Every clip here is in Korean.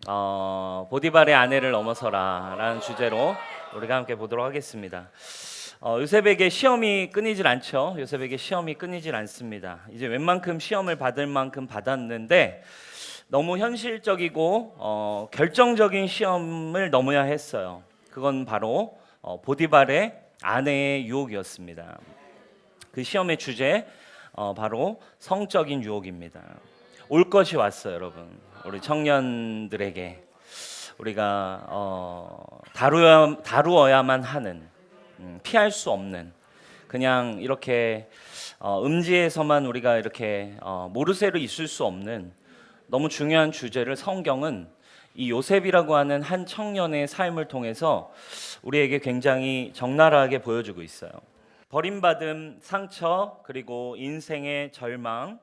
보디발의 아내를 넘어서라라는 주제로 우리가 함께 보도록 하겠습니다. 요셉에게 시험이 끊이질 않죠. 요셉에게 시험이 끊이질 않습니다. 이제 웬만큼 시험을 받을 만큼 받았는데 너무 현실적이고 결정적인 시험을 넘어야 했어요. 그건 바로 보디발의 아내의 유혹이었습니다. 그 시험의 주제 바로 성적인 유혹입니다. 올 것이 왔어요, 여러분. 우리 청년들에게 우리가 다루어야만 하는, 피할 수 없는, 그냥 이렇게 음지에서만 우리가 이렇게 모르쇠로 있을 수 없는 너무 중요한 주제를 성경은 이 요셉이라고 하는 한 청년의 삶을 통해서 우리에게 굉장히 적나라하게 보여주고 있어요. 버림받음, 상처, 그리고 인생의 절망,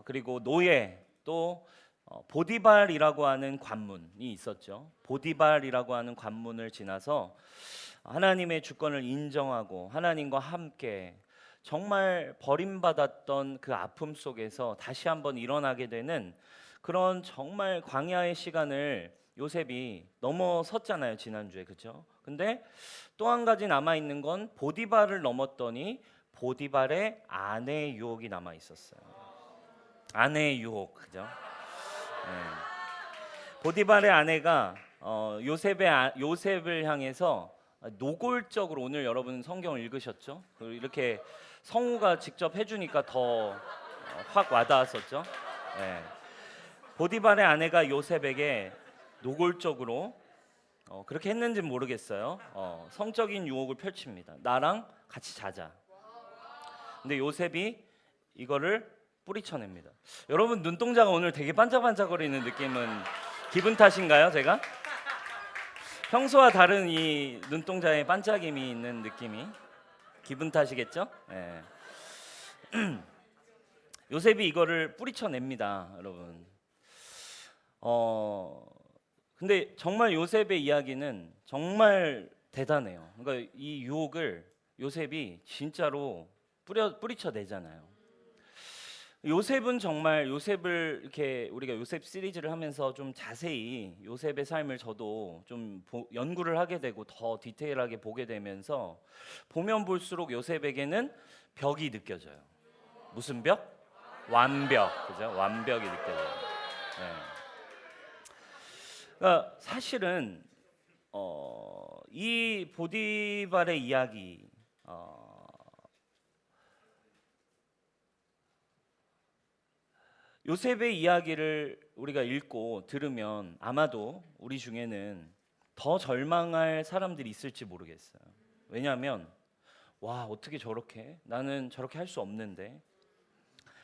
그리고 노예, 또 보디발이라고 하는 관문이 있었죠. 보디발이라고 하는 관문을 지나서 하나님의 주권을 인정하고 하나님과 함께 정말 버림받았던 그 아픔 속에서 다시 한번 일어나게 되는 그런 정말 광야의 시간을 요셉이 넘어섰잖아요, 지난주에. 그렇죠? 근데 또 한 가지 남아 있는 건 보디발을 넘었더니 보디발의 아내의 유혹이 남아 있었어요. 아내의 유혹, 그죠? 네. 보디발의 아내가 요셉을 향해서 노골적으로, 오늘 여러분 성경을 읽으셨죠? 이렇게 성우가 직접 해주니까 더 확 와닿았었죠. 네. 보디발의 아내가 요셉에게 노골적으로 그렇게 했는지는 모르겠어요. 성적인 유혹을 펼칩니다. 나랑 같이 자자. 근데 요셉이 이거를 뿌리쳐냅니다. 여러분 눈동자가 오늘 되게 반짝반짝거리는 느낌은 기분 탓인가요, 제가? 평소와 다른 이 눈동자에 반짝임이 있는 느낌이 기분 탓이겠죠? 네. 요셉이 이거를 뿌리쳐냅니다, 여러분. 근데 정말 요셉의 이야기는 정말 대단해요. 그러니까 이 유혹을 요셉이 진짜로 뿌리쳐내잖아요. 요셉은 정말 요셉을 이렇게 우리가 요셉 시리즈를 하면서 좀 자세히 요셉의 삶을 저도 좀 연구를 하게 되고 더 디테일하게 보게 되면서 보면 볼수록 요셉에게는 벽이 느껴져요. 무슨 벽? 완벽, 그죠? 완벽이 느껴져요. 네. 그러니까 사실은 이 보디발의 이야기, 요셉의 이야기를 우리가 읽고 들으면 아마도 우리 중에는 더 절망할 사람들이 있을지 모르겠어요. 왜냐하면 와, 어떻게 저렇게, 나는 저렇게 할 수 없는데,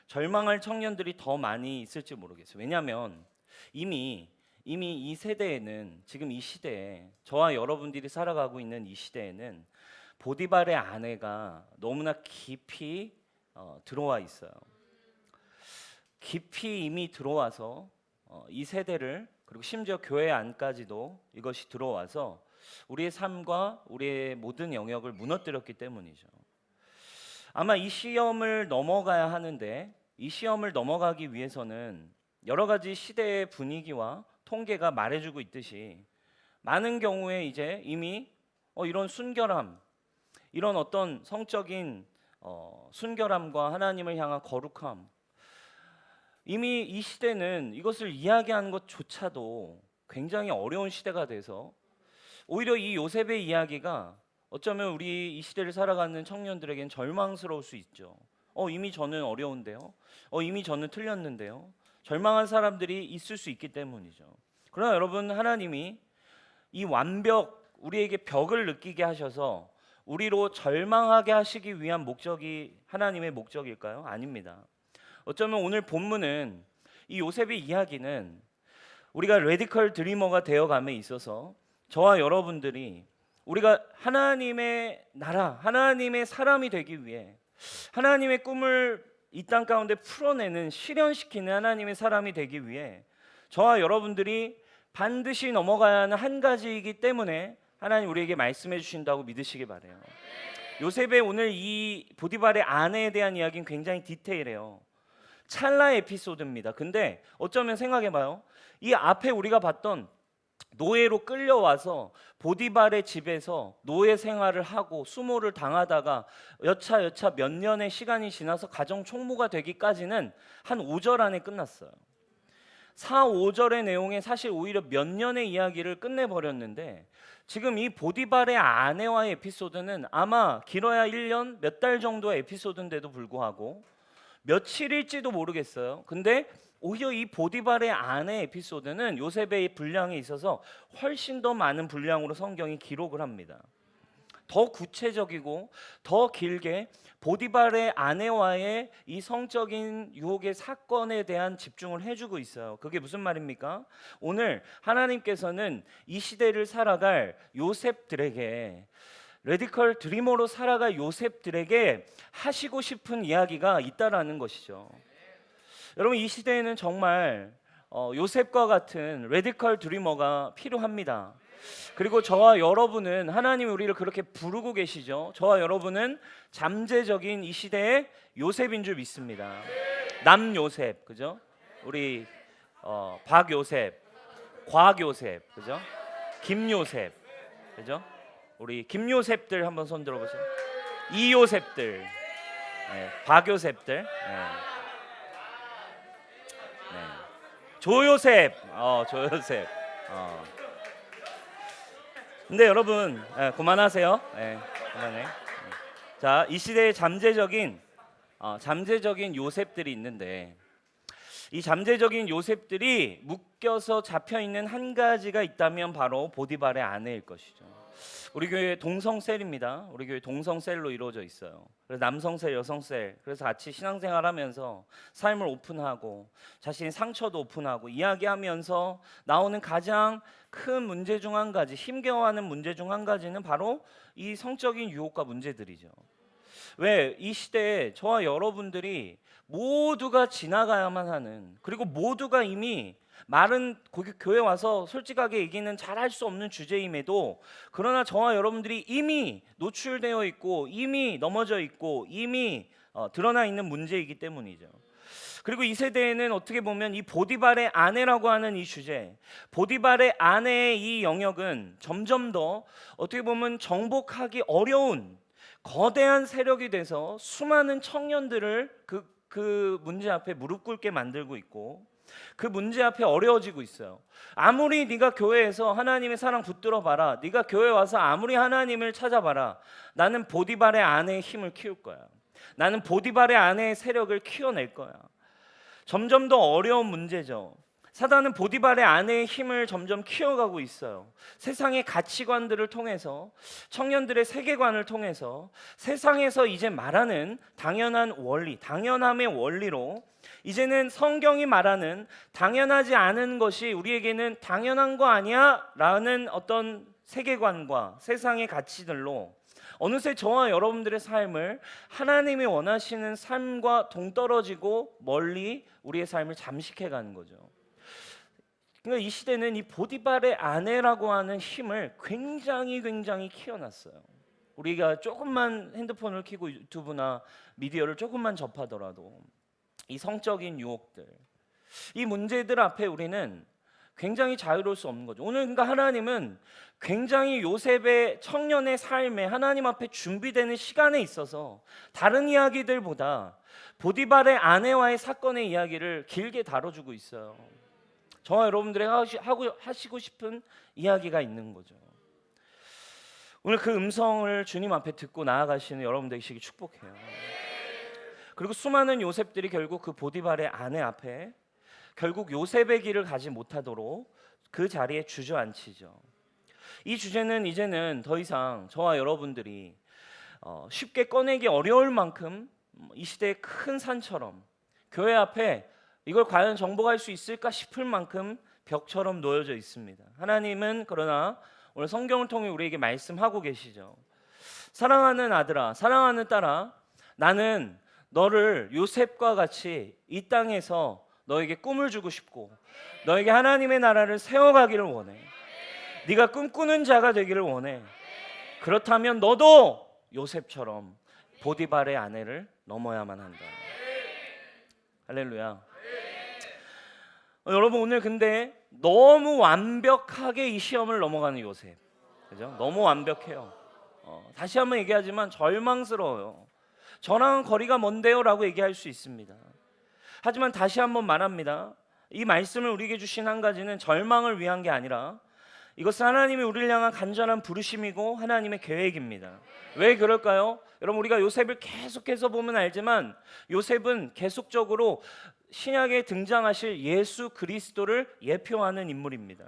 절망할 청년들이 더 많이 있을지 모르겠어요. 왜냐하면 이미 이 세대에는, 지금 이 시대에, 저와 여러분들이 살아가고 있는 이 시대에는 보디발의 아내가 너무나 깊이 들어와 있어요. 깊이 이미 들어와서 이 세대를, 그리고 심지어 교회 안까지도 이것이 들어와서 우리의 삶과 우리의 모든 영역을 무너뜨렸기 때문이죠. 아마 이 시험을 넘어가야 하는데, 이 시험을 넘어가기 위해서는 여러 가지 시대의 분위기와 통계가 말해주고 있듯이 많은 경우에 이제 이미 이런 순결함, 이런 어떤 성적인 순결함과 하나님을 향한 거룩함, 이미 이 시대는 이것을 이야기하는 것조차도 굉장히 어려운 시대가 돼서 오히려 이 요셉의 이야기가 어쩌면 우리 이 시대를 살아가는 청년들에겐 절망스러울 수 있죠. 이미 저는 어려운데요. 이미 저는 틀렸는데요. 절망한 사람들이 있을 수 있기 때문이죠. 그러나 여러분, 하나님이 이 완벽, 우리에게 벽을 느끼게 하셔서 우리로 절망하게 하시기 위한 목적이 하나님의 목적일까요? 아닙니다. 어쩌면 오늘 본문은, 이 요셉의 이야기는 우리가 레디컬 드리머가 되어감에 있어서 저와 여러분들이 우리가 하나님의 나라, 하나님의 사람이 되기 위해 하나님의 꿈을 이 땅 가운데 풀어내는, 실현시키는 하나님의 사람이 되기 위해 저와 여러분들이 반드시 넘어가야 하는 한 가지이기 때문에 하나님 우리에게 말씀해 주신다고 믿으시기 바라요. 요셉의 오늘 이 보디발의 아내에 대한 이야기는 굉장히 디테일해요. 찰나의 에피소드입니다. 근데 어쩌면 생각해봐요. 이 앞에 우리가 봤던 노예로 끌려와서 보디발의 집에서 노예 생활을 하고 수모를 당하다가 여차 몇 년의 시간이 지나서 가정 총무가 되기까지는 한 5절 안에 끝났어요. 4, 5절의 내용에 사실 오히려 몇 년의 이야기를 끝내버렸는데, 지금 이 보디발의 아내와의 에피소드는 아마 길어야 1년 몇 달 정도의 에피소드인데도 불구하고 며칠일지도 모르겠어요. 근데 오히려 이 보디발의 아내 에피소드는 요셉의 분량에 있어서 훨씬 더 많은 분량으로 성경이 기록을 합니다. 더 구체적이고 더 길게 보디발의 아내와의 이 성적인 유혹의 사건에 대한 집중을 해주고 있어요. 그게 무슨 말입니까? 오늘 하나님께서는 이 시대를 살아갈 요셉들에게, 레디컬 드리머로 살아갈 요셉들에게 하시고 싶은 이야기가 있다라는 것이죠. 여러분, 이 시대에는 정말 요셉과 같은 레디컬 드리머가 필요합니다. 그리고 저와 여러분은, 하나님이 우리를 그렇게 부르고 계시죠. 저와 여러분은 잠재적인 이 시대의 요셉인 줄 믿습니다. 남요셉, 그죠? 우리 박요셉, 곽요셉, 그죠? 김요셉, 그죠? 우리 김요셉들 한번 손 들어보세요. 이요셉들, 네, 박요셉들, 네. 조요셉, 조요셉. 근데 여러분, 그만하세요. 그만해. 자, 이 시대의 잠재적인 요셉들이 있는데, 이 잠재적인 요셉들이 묶여서 잡혀 있는 한 가지가 있다면 바로 보디발의 아내일 것이죠. 우리 교회 동성셀입니다. 우리 교회 동성셀로 이루어져 있어요. 그래서 남성셀, 여성셀, 그래서 같이 신앙생활하면서 삶을 오픈하고 자신의 상처도 오픈하고 이야기하면서 나오는 가장 큰 문제 중 한 가지, 힘겨워하는 문제 중 한 가지는 바로 이 성적인 유혹과 문제들이죠. 왜? 이 시대에 저와 여러분들이 모두가 지나가야만 하는, 그리고 모두가 이미 말은 교회 와서 솔직하게 얘기는 잘할 수 없는 주제임에도, 그러나 저와 여러분들이 이미 노출되어 있고 이미 넘어져 있고 이미 드러나 있는 문제이기 때문이죠. 그리고 이 세대에는 어떻게 보면 이 보디발의 아내라고 하는 이 주제, 보디발의 아내의 이 영역은 점점 더 어떻게 보면 정복하기 어려운 거대한 세력이 돼서 수많은 청년들을 그 문제 앞에 무릎 꿇게 만들고 있고, 그 문제 앞에 어려워지고 있어요. 아무리 네가 교회에서 하나님의 사랑 붙들어 봐라, 네가 교회 와서 아무리 하나님을 찾아봐라, 나는 보디발의 아내의 힘을 키울 거야. 나는 보디발의 아내의 세력을 키워낼 거야. 점점 더 어려운 문제죠. 사단은 보디발의 아내의 힘을 점점 키워가고 있어요. 세상의 가치관들을 통해서, 청년들의 세계관을 통해서 세상에서 이제 말하는 당연한 원리, 당연함의 원리로 이제는 성경이 말하는 당연하지 않은 것이 우리에게는 당연한 거 아니야? 라는 어떤 세계관과 세상의 가치들로 어느새 저와 여러분들의 삶을 하나님이 원하시는 삶과 동떨어지고 멀리 우리의 삶을 잠식해가는 거죠. 그러니까 이 시대는 이 보디발의 아내라고 하는 힘을 굉장히 키워놨어요. 우리가 조금만 핸드폰을 켜고 유튜브나 미디어를 조금만 접하더라도 이 성적인 유혹들, 이 문제들 앞에 우리는 굉장히 자유로울 수 없는 거죠. 오늘 그러니까 하나님은 굉장히 요셉의 청년의 삶에 하나님 앞에 준비되는 시간에 있어서 다른 이야기들보다 보디발의 아내와의 사건의 이야기를 길게 다뤄주고 있어요. 저와 여러분들이 하시고 싶은 이야기가 있는 거죠. 오늘 그 음성을 주님 앞에 듣고 나아가시는 여러분 되시기 축복해요. 그리고 수많은 요셉들이 결국 그 보디발의 아내 앞에 결국 요셉의 길을 가지 못하도록 그 자리에 주저앉히죠. 이 주제는 이제는 더 이상 저와 여러분들이 쉽게 꺼내기 어려울 만큼 이 시대의 큰 산처럼 교회 앞에 이걸 과연 정복할 수 있을까 싶을 만큼 벽처럼 놓여져 있습니다. 하나님은 그러나 오늘 성경을 통해 우리에게 말씀하고 계시죠. 사랑하는 아들아, 사랑하는 딸아, 나는 너를 요셉과 같이 이 땅에서 너에게 꿈을 주고 싶고 너에게 하나님의 나라를 세워가기를 원해. 네가 꿈꾸는 자가 되기를 원해. 그렇다면 너도 요셉처럼 보디발의 아내를 넘어야만 한다. 할렐루야. 여러분 오늘 근데 너무 완벽하게 이 시험을 넘어가는 요셉, 그죠? 너무 완벽해요. 다시 한번 얘기하지만 절망스러워요. 저랑은 거리가 먼데요 라고 얘기할 수 있습니다. 하지만 다시 한번 말합니다. 이 말씀을 우리에게 주신 한 가지는 절망을 위한 게 아니라 이것은 하나님이 우리를 향한 간절한 부르심이고 하나님의 계획입니다. 왜 그럴까요? 여러분 우리가 요셉을 계속해서 보면 알지만 요셉은 계속적으로 신약에 등장하실 예수 그리스도를 예표하는 인물입니다.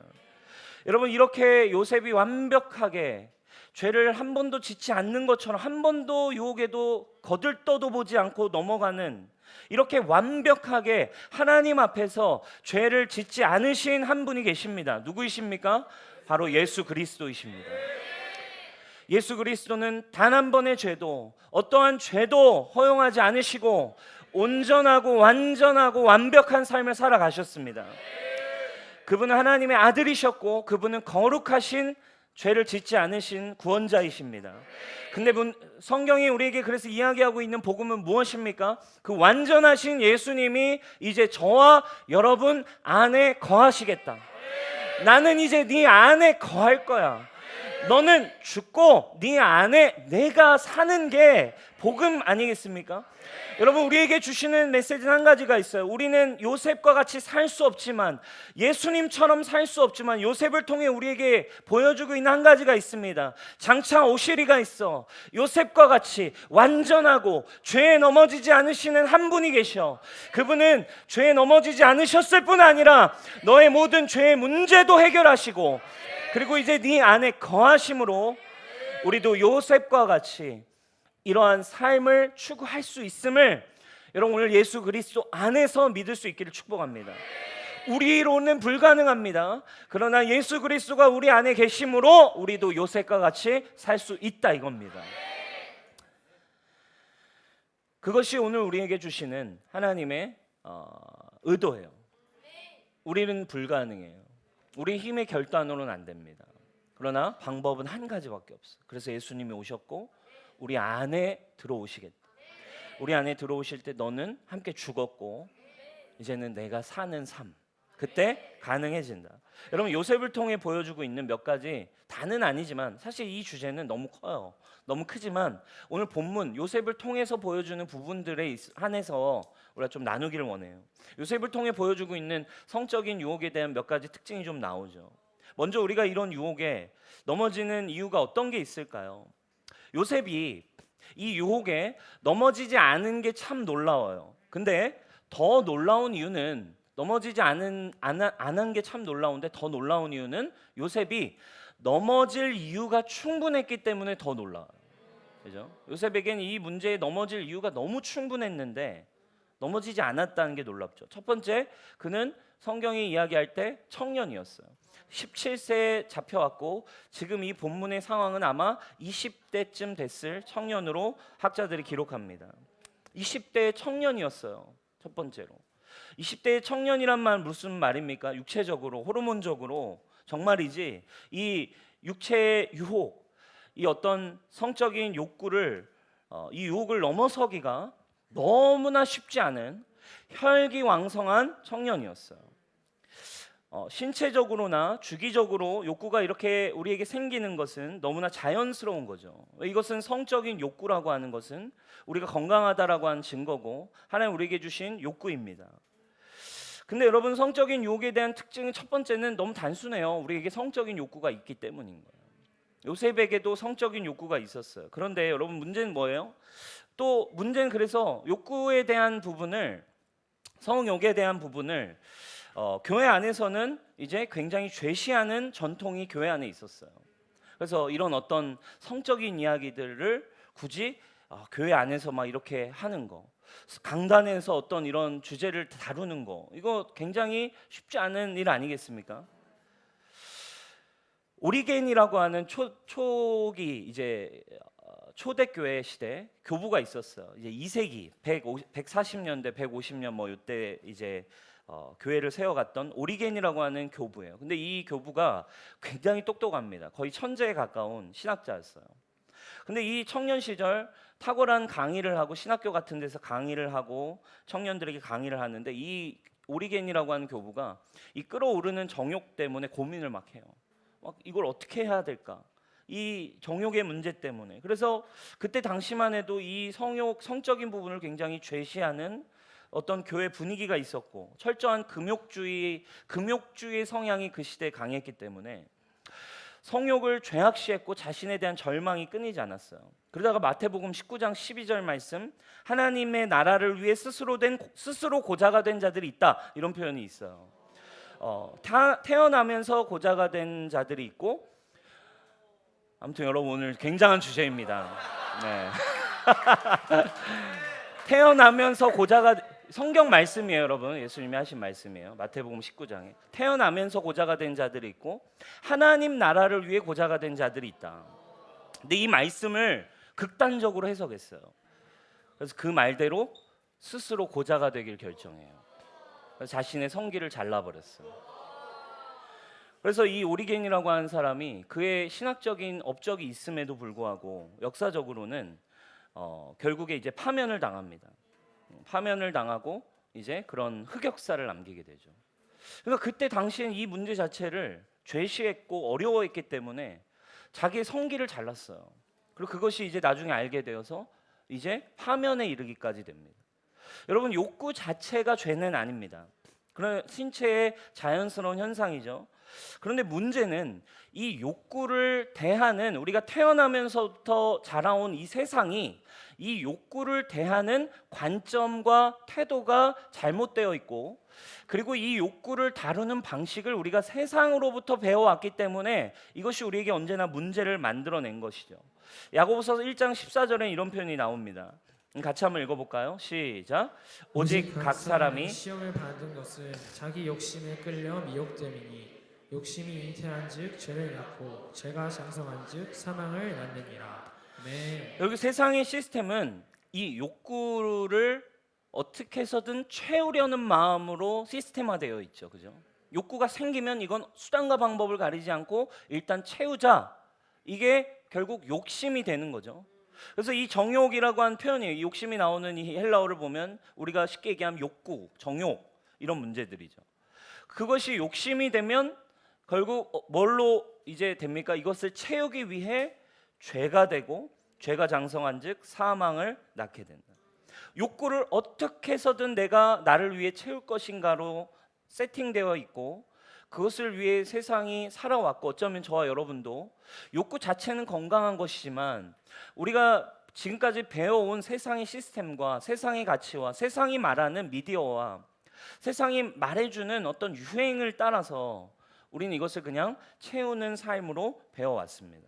여러분 이렇게 요셉이 완벽하게 죄를 한 번도 짓지 않는 것처럼 한 번도 유혹에도 거들떠도 보지 않고 넘어가는, 이렇게 완벽하게 하나님 앞에서 죄를 짓지 않으신 한 분이 계십니다. 누구이십니까? 바로 예수 그리스도이십니다. 예수 그리스도는 단 한 번의 죄도, 어떠한 죄도 허용하지 않으시고 온전하고 완전하고 완벽한 삶을 살아가셨습니다. 그분은 하나님의 아들이셨고 그분은 거룩하신, 죄를 짓지 않으신 구원자이십니다. 근데 성경이 우리에게 그래서 이야기하고 있는 복음은 무엇입니까? 그 완전하신 예수님이 이제 저와 여러분 안에 거하시겠다. 나는 이제 네 안에 거할 거야. 너는 죽고 네 안에 내가 사는 게 복음 아니겠습니까? 여러분 우리에게 주시는 메시지는 한 가지가 있어요. 우리는 요셉과 같이 살 수 없지만, 예수님처럼 살 수 없지만 요셉을 통해 우리에게 보여주고 있는 한 가지가 있습니다. 장차 오시리가 있어. 요셉과 같이 완전하고 죄에 넘어지지 않으시는 한 분이 계셔. 그분은 죄에 넘어지지 않으셨을 뿐 아니라 너의 모든 죄의 문제도 해결하시고, 그리고 이제 네 안에 거하심으로 우리도 요셉과 같이 이러한 삶을 추구할 수 있음을 여러분 오늘 예수 그리스도 안에서 믿을 수 있기를 축복합니다. 우리로는 불가능합니다. 그러나 예수 그리스도가 우리 안에 계심으로 우리도 요셉과 같이 살 수 있다 이겁니다. 그것이 오늘 우리에게 주시는 하나님의 의도예요. 우리는 불가능해요. 우리 힘의 결단으로는 안 됩니다. 그러나 방법은 한 가지밖에 없어요. 그래서 예수님이 오셨고 우리 안에 들어오시겠다. 우리 안에 들어오실 때 너는 함께 죽었고 이제는 내가 사는 삶, 그때 가능해진다. 여러분 요셉을 통해 보여주고 있는 몇 가지, 다는 아니지만 사실 이 주제는 너무 커요. 너무 크지만 오늘 본문 요셉을 통해서 보여주는 부분들에 한해서 우리가 좀 나누기를 원해요. 요셉을 통해 보여주고 있는 성적인 유혹에 대한 몇 가지 특징이 좀 나오죠. 먼저 우리가 이런 유혹에 넘어지는 이유가 어떤 게 있을까요? 요셉이 이 유혹에 넘어지지 않은 게 참 놀라워요. 근데 더 놀라운 이유는, 넘어지지 안 한 게 참 놀라운데 더 놀라운 이유는 요셉이 넘어질 이유가 충분했기 때문에 더 놀라워요. 그죠? 요셉에겐 이 문제에 넘어질 이유가 너무 충분했는데 넘어지지 않았다는 게 놀랍죠. 첫 번째, 그는 성경이 이야기할 때 청년이었어요. 17세에 잡혀왔고 지금 이 본문의 상황은 아마 20대쯤 됐을 청년으로 학자들이 기록합니다. 20대의 청년이었어요. 첫 번째로 20대의 청년이란 말 무슨 말입니까? 육체적으로, 호르몬적으로 정말이지 이 육체의 유혹, 이 어떤 성적인 욕구를 이 유혹을 넘어서기가 너무나 쉽지 않은 혈기왕성한 청년이었어요. 신체적으로나 주기적으로 욕구가 이렇게 우리에게 생기는 것은 너무나 자연스러운 거죠. 이것은 성적인 욕구라고 하는 것은 우리가 건강하다라고 하는 증거고 하나님 우리에게 주신 욕구입니다. 근데 여러분 성적인 유혹에 대한 특징은 첫 번째는 너무 단순해요. 우리에게 성적인 욕구가 있기 때문인 거예요. 요셉에게도 성적인 욕구가 있었어요. 그런데 여러분 문제는 뭐예요? 또 문제는 그래서 욕구에 대한 부분을, 성욕에 대한 부분을 교회 안에서는 이제 굉장히 죄시하는 전통이 교회 안에 있었어요. 그래서 이런 어떤 성적인 이야기들을 굳이 교회 안에서 막 이렇게 하는 거, 강단에서 어떤 이런 주제를 다루는 거, 이거 굉장히 쉽지 않은 일 아니겠습니까? 오리겐이라고 하는 초기 이제 초대교회 시대 교부가 있었어요. 이제 2세기 140년대 150년 뭐 이때 이제 교회를 세워갔던 오리겐이라고 하는 교부예요. 근데 이 교부가 굉장히 똑똑합니다. 거의 천재에 가까운 신학자였어요. 근데 이 청년 시절 탁월한 강의를 하고 신학교 같은 데서 강의를 하고 청년들에게 강의를 하는데 이 오리겐이라고 하는 교부가 이 끌어오르는 정욕 때문에 고민을 막 해요. 막 이걸 어떻게 해야 될까? 이 정욕의 문제 때문에. 그래서 그때 당시만 해도 이 성적인 부분을 굉장히 죄시하는 어떤 교회 분위기가 있었고 철저한 금욕주의 성향이 그 시대에 강했기 때문에 성욕을 죄악시했고 자신에 대한 절망이 끊이지 않았어요. 그러다가 마태복음 19장 12절 말씀, 하나님의 나라를 위해 스스로 고자가 된 자들이 있다, 이런 표현이 있어요. 태어나면서 고자가 된 자들이 있고, 아무튼 여러분 오늘 굉장한 주제입니다. 네. 태어나면서 성경 말씀이에요, 여러분. 예수님이 하신 말씀이에요. 마태복음 19장에 태어나면서 고자가 된 자들이 있고 하나님 나라를 위해 고자가 된 자들이 있다. 근데 이 말씀을 극단적으로 해석했어요. 그래서 그 말대로 스스로 고자가 되길 결정해요. 그래서 자신의 성기를 잘라버렸어요. 그래서 이 오리겐이라고 하는 사람이 그의 신학적인 업적이 있음에도 불구하고 역사적으로는 결국에 이제 파면을 당합니다. 파면을 당하고 이제 그런 흑역사를 남기게 되죠. 그러니까 그때 당시엔 이 문제 자체를 죄시했고 어려워했기 때문에 자기의 성기를 잘랐어요. 그리고 그것이 이제 나중에 알게 되어서 이제 파면에 이르기까지 됩니다. 여러분, 욕구 자체가 죄는 아닙니다. 그런 신체의 자연스러운 현상이죠. 그런데 문제는 이 욕구를 대하는, 우리가 태어나면서부터 자라온 이 세상이 이 욕구를 대하는 관점과 태도가 잘못되어 있고, 그리고 이 욕구를 다루는 방식을 우리가 세상으로부터 배워왔기 때문에 이것이 우리에게 언제나 문제를 만들어낸 것이죠. 야고보서 1장 14절에 이런 표현이 나옵니다. 같이 한번 읽어볼까요? 시작. 오직 각 사람이 시험을 받은 것은 자기 욕심에 끌려 미혹됨이니 욕심이 잉태한즉 죄를 낳고 죄가 장성한즉 사망을 낳느니라. 네. 여기 세상의 시스템은 이 욕구를 어떻게 해서든 채우려는 마음으로 시스템화되어 있죠, 그죠? 욕구가 생기면 이건 수단과 방법을 가리지 않고 일단 채우자. 이게 결국 욕심이 되는 거죠. 그래서 이 정욕이라고 하는 표현이에요. 이 욕심이 나오는 이 헬라어를 보면 우리가 쉽게 얘기하면 욕구, 정욕 이런 문제들이죠. 그것이 욕심이 되면 결국 뭘로 이제 됩니까? 이것을 채우기 위해 죄가 되고 죄가 장성한즉 사망을 낳게 된다. 욕구를 어떻게 해서든 내가 나를 위해 채울 것인가로 세팅되어 있고 그것을 위해 세상이 살아왔고 어쩌면 저와 여러분도 욕구 자체는 건강한 것이지만 우리가 지금까지 배워온 세상의 시스템과 세상의 가치와 세상이 말하는 미디어와 세상이 말해주는 어떤 유행을 따라서 우리는 이것을 그냥 채우는 삶으로 배워왔습니다.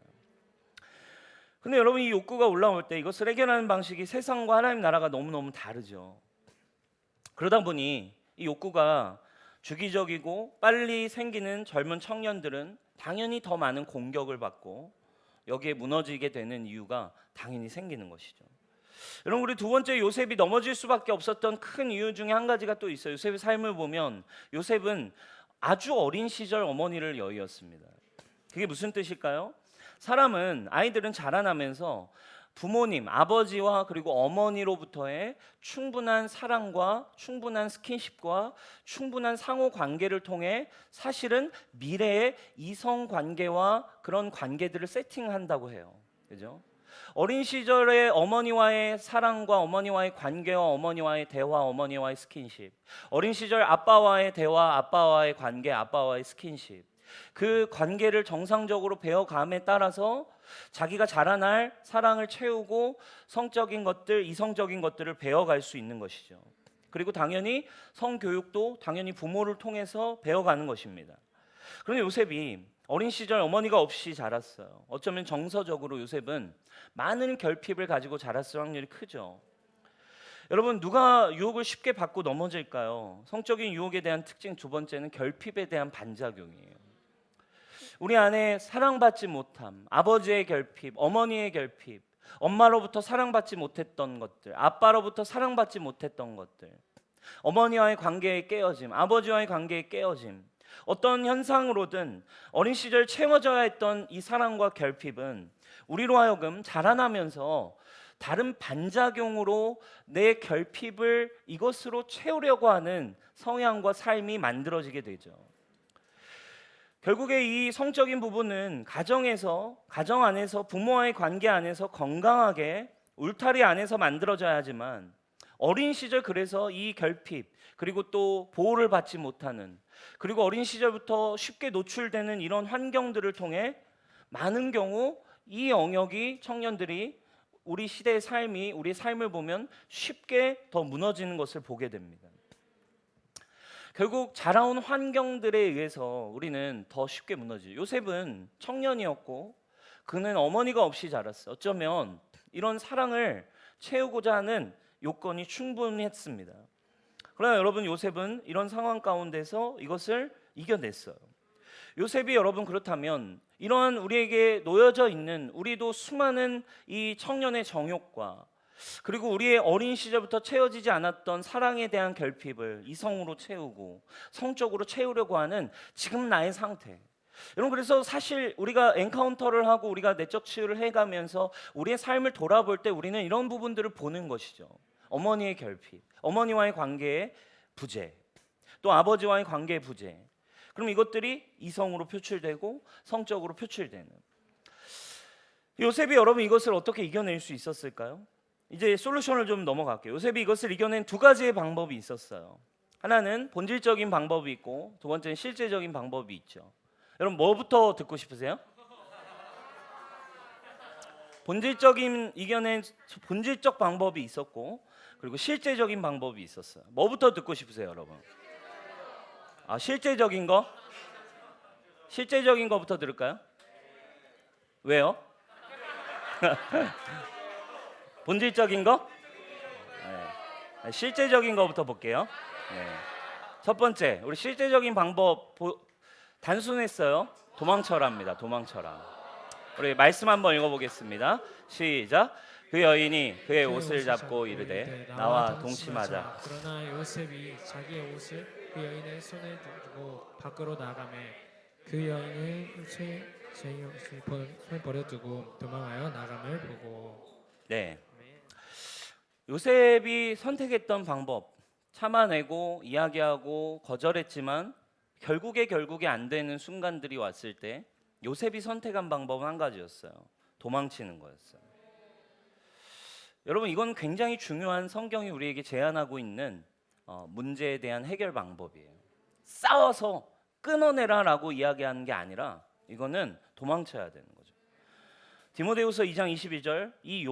근데 여러분, 이 욕구가 올라올 때 이것을 해결하는 방식이 세상과 하나님 나라가 너무너무 다르죠. 그러다 보니 이 욕구가 주기적이고 빨리 생기는 젊은 청년들은 당연히 더 많은 공격을 받고 여기에 무너지게 되는 이유가 당연히 생기는 것이죠. 여러분, 우리 두 번째 요셉이 넘어질 수밖에 없었던 큰 이유 중에 한 가지가 또 있어요. 요셉의 삶을 보면 요셉은 아주 어린 시절 어머니를 여의었습니다. 그게 무슨 뜻일까요? 아이들은 자라나면서 부모님, 아버지와 그리고 어머니로부터의 충분한 사랑과 충분한 스킨십과 충분한 상호 관계를 통해 사실은 미래의 이성 관계와 그런 관계들을 세팅한다고 해요. 그죠? 어린 시절에 어머니와의 사랑과 어머니와의 관계와 어머니와의 대화, 어머니와의 스킨십, 어린 시절 아빠와의 대화, 아빠와의 관계, 아빠와의 스킨십, 그 관계를 정상적으로 배워감에 따라서 자기가 자라날 사랑을 채우고 성적인 것들, 이성적인 것들을 배워갈 수 있는 것이죠. 그리고 당연히 성교육도 당연히 부모를 통해서 배워가는 것입니다. 그런데 요셉이 어린 시절 어머니가 없이 자랐어요. 어쩌면 정서적으로 요셉은 많은 결핍을 가지고 자랐을 확률이 크죠. 여러분, 누가 유혹을 쉽게 받고 넘어질까요? 성적인 유혹에 대한 특징 두 번째는 결핍에 대한 반작용이에요. 우리 안에 사랑받지 못함, 아버지의 결핍, 어머니의 결핍, 엄마로부터 사랑받지 못했던 것들, 아빠로부터 사랑받지 못했던 것들, 어머니와의 관계의 깨어짐, 아버지와의 관계의 깨어짐, 어떤 현상으로든 어린 시절 채워져야 했던 이 사랑과 결핍은 우리로 하여금 자라나면서 다른 반작용으로 내 결핍을 이것으로 채우려고 하는 성향과 삶이 만들어지게 되죠. 결국에 이 성적인 부분은 가정 안에서 부모와의 관계 안에서 건강하게 울타리 안에서 만들어져야 하지만 어린 시절 그래서 이 결핍 그리고 또 보호를 받지 못하는 그리고 어린 시절부터 쉽게 노출되는 이런 환경들을 통해 많은 경우 이 영역이 청년들이 우리 시대의 삶이 우리 삶을 보면 쉽게 더 무너지는 것을 보게 됩니다. 결국 자라온 환경들에 의해서 우리는 더 쉽게 무너지죠. 요셉은 청년이었고 그는 어머니가 없이 자랐어요. 어쩌면 이런 사랑을 채우고자 하는 요건이 충분했습니다. 그러나 여러분 요셉은 이런 상황 가운데서 이것을 이겨냈어요. 요셉이 여러분 그렇다면 이러한 우리에게 놓여져 있는 우리도 수많은 이 청년의 정욕과 그리고 우리의 어린 시절부터 채워지지 않았던 사랑에 대한 결핍을 이성으로 채우고 성적으로 채우려고 하는 지금 나의 상태. 여러분 그래서 사실 우리가 엔카운터를 하고 우리가 내적 치유를 해가면서 우리의 삶을 돌아볼 때 우리는 이런 부분들을 보는 것이죠. 어머니의 결핍, 어머니와의 관계의 부재, 또 아버지와의 관계의 부재. 그럼 이것들이 이성으로 표출되고 성적으로 표출되는. 요셉이 여러분 이것을 어떻게 이겨낼 수 있었을까요? 이제 솔루션을 좀 넘어갈게요. 요셉이 이것을 이겨낸 두 가지의 방법이 있었어요. 하나는 본질적인 방법이 있고 두 번째는 실제적인 방법이 있죠. 여러분 뭐부터 듣고 싶으세요? 본질적 방법이 있었고 그리고 실제적인 방법이 있었어요. 뭐부터 듣고 싶으세요, 여러분? 실제적인 거? 실제적인 거부터 들을까요? 왜요? 본질적인 거? 네. 실제적인 거부터 볼게요. 네. 첫 번째, 우리 실제적인 방법 단순했어요. 도망쳐라입니다. 도망쳐라. 우리 말씀 한번 읽어보겠습니다. 시작. 그 여인이 그의 옷을 잡고 이르되 나와 동침하자. 그러나 요셉이 자기의 옷을 그 여인의 손에 두고 밖으로 나가매 그 여인은 제 옷을 손에 버려두고 도망하여 나감을 보고. 네. 요셉이 선택했던 방법 참아내고 이야기하고 거절했지만 결국에 안 되는 순간들이 왔을 때 요셉이 선택한 방법은 한 가지였어요. 도망치는 거였어요. 여러분 이건 굉장히 중요한 성경이 우리에게 제안하고 있는 문제에 대한 해결 방법이에요. 싸워서 끊어내라라고 이야기하는 게 아니라 이거는 도망쳐야 되는 거죠. 디모데후서 2장 22절 이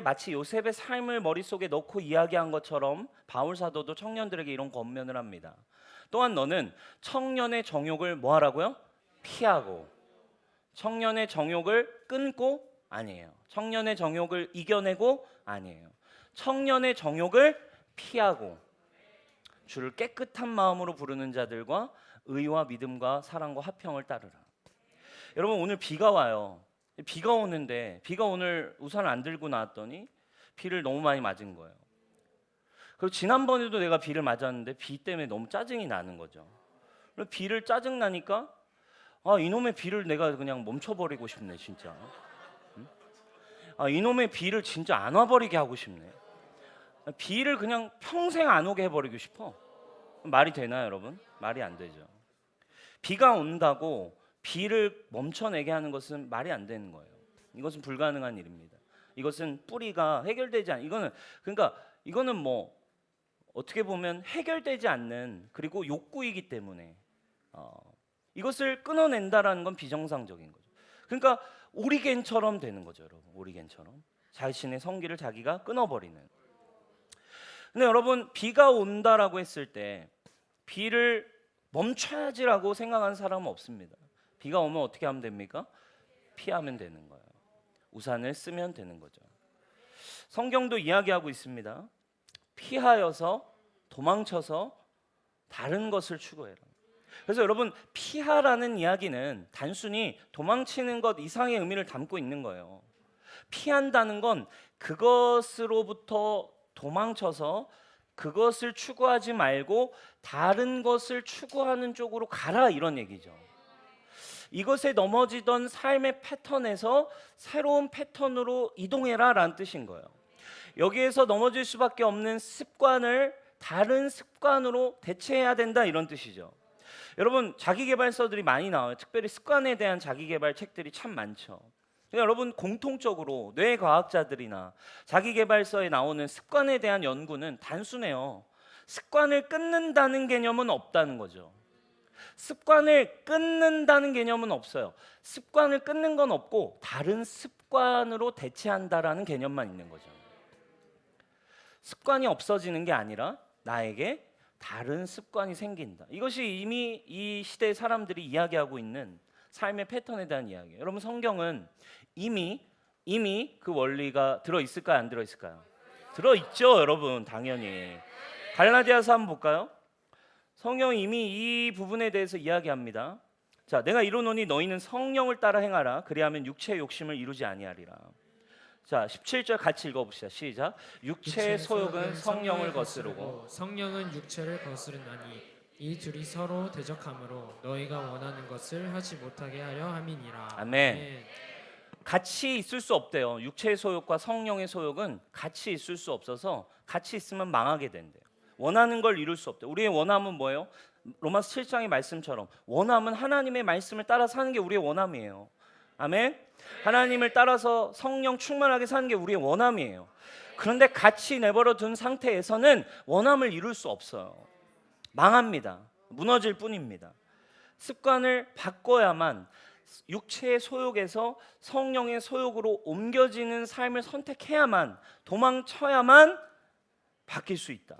마치 요셉의 삶을 머릿속에 넣고 이야기한 것처럼 바울 사도도 청년들에게 이런 권면을 합니다. 또한 너는 청년의 정욕을 뭐 하라고요? 피하고 청년의 정욕을 끊고 아니에요. 청년의 정욕을 이겨내고 아니에요. 청년의 정욕을 피하고 주를 깨끗한 마음으로 부르는 자들과 의와 믿음과 사랑과 화평을 따르라. 여러분 오늘 비가 와요. 비가 오는데 비가 오늘 우산을 안 들고 나왔더니 비를 너무 많이 맞은 거예요. 그리고 지난번에도 내가 비를 맞았는데 비 때문에 너무 짜증이 나는 거죠. 비를 짜증 나니까 이놈의 비를 내가 그냥 멈춰버리고 싶네 진짜. 이놈의 비를 진짜 안 와버리게 하고 싶네. 비를 그냥 평생 안 오게 해버리고 싶어. 말이 되나요 여러분? 말이 안 되죠. 비가 온다고 비를 멈춰내게 하는 것은 말이 안 되는 거예요. 이것은 불가능한 일입니다. 이것은 뿌리가 해결되지 않는 이거는 뭐 어떻게 보면 해결되지 않는 그리고 욕구이기 때문에 이것을 끊어낸다라는 건 비정상적인 거죠. 그러니까 오리겐처럼 되는 거죠, 여러분. 오리겐처럼 자신의 성기를 자기가 끊어버리는. 근데 여러분 비가 온다라고 했을 때 비를 멈춰야지라고 생각하는 사람은 없습니다. 비가 오면 어떻게 하면 됩니까? 피하면 되는 거예요. 우산을 쓰면 되는 거죠. 성경도 이야기하고 있습니다. 피하여서 도망쳐서 다른 것을 추구해라. 그래서 여러분 피하라는 이야기는 단순히 도망치는 것 이상의 의미를 담고 있는 거예요. 피한다는 건 그것으로부터 도망쳐서 그것을 추구하지 말고 다른 것을 추구하는 쪽으로 가라 이런 얘기죠. 이것에 넘어지던 삶의 패턴에서 새로운 패턴으로 이동해라 라는 뜻인 거예요. 여기에서 넘어질 수밖에 없는 습관을 다른 습관으로 대체해야 된다 이런 뜻이죠. 여러분 자기계발서들이 많이 나와요. 특별히 습관에 대한 자기계발 책들이 참 많죠. 그러니까 여러분 공통적으로 뇌과학자들이나 자기계발서에 나오는 습관에 대한 연구는 단순해요. 습관을 끊는다는 개념은 없다는 거죠. 습관을 끊는다는 개념은 없어요. 습관을 끊는 건 없고 다른 습관으로 대체한다라는 개념만 있는 거죠. 습관이 없어지는 게 아니라 나에게 다른 습관이 생긴다. 이것이 이미 이 시대의 사람들이 이야기하고 있는 삶의 패턴에 대한 이야기예요. 여러분 성경은 이미 그 원리가 들어 있을까요? 안 들어 있을까요? 들어 있죠, 여러분. 당연히. 갈라디아서 한번 볼까요? 성경이 이미 이 부분에 대해서 이야기합니다. 자, 내가 이루노니 너희는 성령을 따라 행하라. 그리하면 육체의 욕심을 이루지 아니하리라. 자, 17절 같이 읽어봅시다. 시작. 육체의 소욕은 성령을 거스르고 성령은 육체를 거스르나니 이 둘이 서로 대적하므로 너희가 원하는 것을 하지 못하게 하려 함이니라. 아멘. 같이 있을 수 없대요. 육체의 소욕과 성령의 소욕은 같이 있을 수 없어서 같이 있으면 망하게 된대요. 원하는 걸 이룰 수 없대요. 우리의 원함은 뭐예요? 로마서 7장의 말씀처럼 원함은 하나님의 말씀을 따라 사는 게 우리의 원함이에요. 아멘. 하나님을 따라서 성령 충만하게 사는 게 우리의 원함이에요. 그런데 같이 내버려 둔 상태에서는 원함을 이룰 수 없어요. 망합니다. 무너질 뿐입니다. 습관을 바꿔야만 육체의 소욕에서 성령의 소욕으로 옮겨지는 삶을 선택해야만, 도망쳐야만 바뀔 수 있다.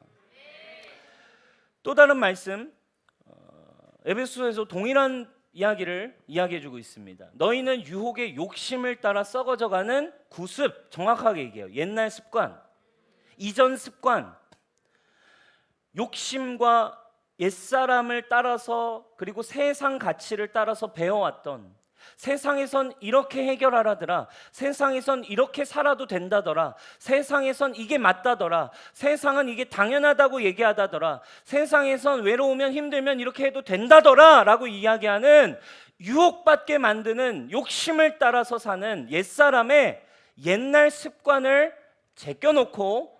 또 다른 말씀, 에베소서에서 동일한 이야기를 이야기해주고 있습니다. 너희는 유혹의 욕심을 따라 썩어져가는 구습, 정확하게 얘기해요. 옛날 습관, 이전 습관, 욕심과 옛사람을 따라서 그리고 세상 가치를 따라서 배워왔던, 세상에선 이렇게 해결하라더라, 세상에선 이렇게 살아도 된다더라, 세상에선 이게 맞다더라, 세상은 이게 당연하다고 얘기하다더라, 세상에선 외로우면 힘들면 이렇게 해도 된다더라 라고 이야기하는, 유혹받게 만드는 욕심을 따라서 사는 옛사람의 옛날 습관을 제껴놓고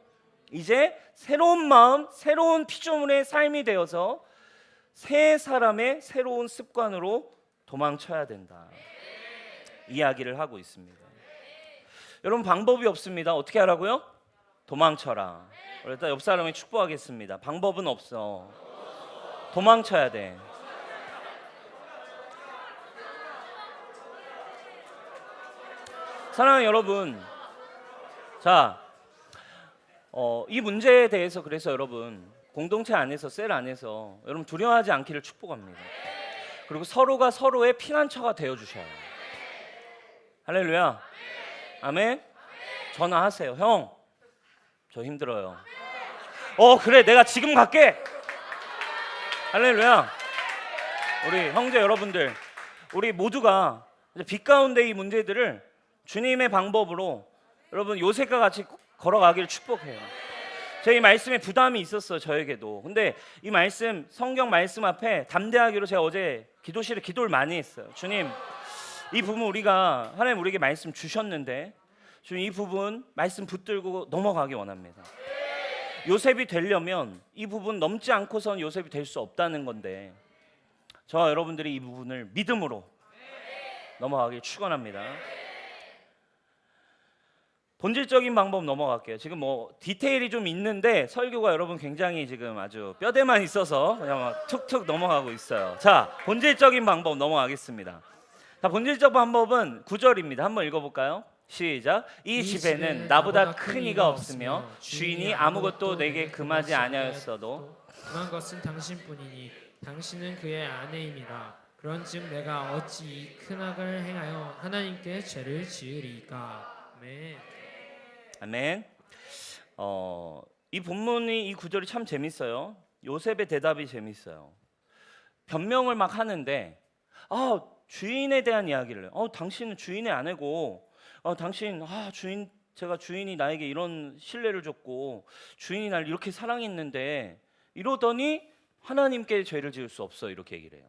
이제 새로운 마음, 새로운 피조물의 삶이 되어서 새 사람의 새로운 습관으로 도망쳐야 된다. 이야기를 하고 있습니다. 여러분 방법이 없습니다. 어떻게 하라고요? 도망쳐라. 일단 옆 사람에게 축복하겠습니다. 방법은 없어. 도망쳐야 돼. 사랑하는 여러분, 자, 이 문제에 대해서 그래서 여러분 공동체 안에서, 셀 안에서 여러분 두려워하지 않기를 축복합니다. 그리고 서로가 서로의 피난처가 되어 주셔요. 할렐루야. 아멘. 전화하세요. 형, 저 힘들어요. 그래, 내가 지금 갈게. 할렐루야. 우리 형제 여러분들, 우리 모두가 빛 가운데 이 문제들을 주님의 방법으로 여러분 요셉과 같이 걸어가기를 축복해요. 제 이 말씀에 부담이 있었어요, 저에게도. 근데 이 말씀, 성경 말씀 앞에 담대하기로 제가 어제 기도실에 기도를 많이 했어요. 주님, 이 부분 우리가, 하나님 우리에게 말씀 주셨는데 주님 이 부분 말씀 붙들고 넘어가기 원합니다. 요셉이 되려면 이 부분 넘지 않고선 요셉이 될 수 없다는 건데, 저와 여러분들이 이 부분을 믿음으로 넘어가길 축원합니다. 본질적인 방법 넘어갈게요. 지금 뭐 디테일이 좀 있는데 설교가 여러분 굉장히 지금 아주 뼈대만 있어서 그냥 막 툭툭 넘어가고 있어요. 자, 본질적인 방법 넘어가겠습니다. 자, 본질적 방법은 9절입니다. 한번 읽어볼까요? 시작. 이 집에는 나보다 큰 이가 없으며 주인이 아무것도 내게 금하지 아니하였어도 금한 것은 당신뿐이니 당신은 그의 아내임이라. 그런즉 내가 어찌 이 큰 악을 행하여 하나님께 죄를 지으리까. 아멘. 아멘. 이 본문이, 이 구절이 참 재밌어요. 요셉의 대답이 재밌어요. 변명을 막 하는데, 주인에 대한 이야기를 해요. 당신은 주인의 아내고, 주인, 제가 주인이 나에게 이런 신뢰를 줬고 주인이 날 이렇게 사랑했는데, 이러더니 하나님께 죄를 지을 수 없어, 이렇게 얘기를 해요.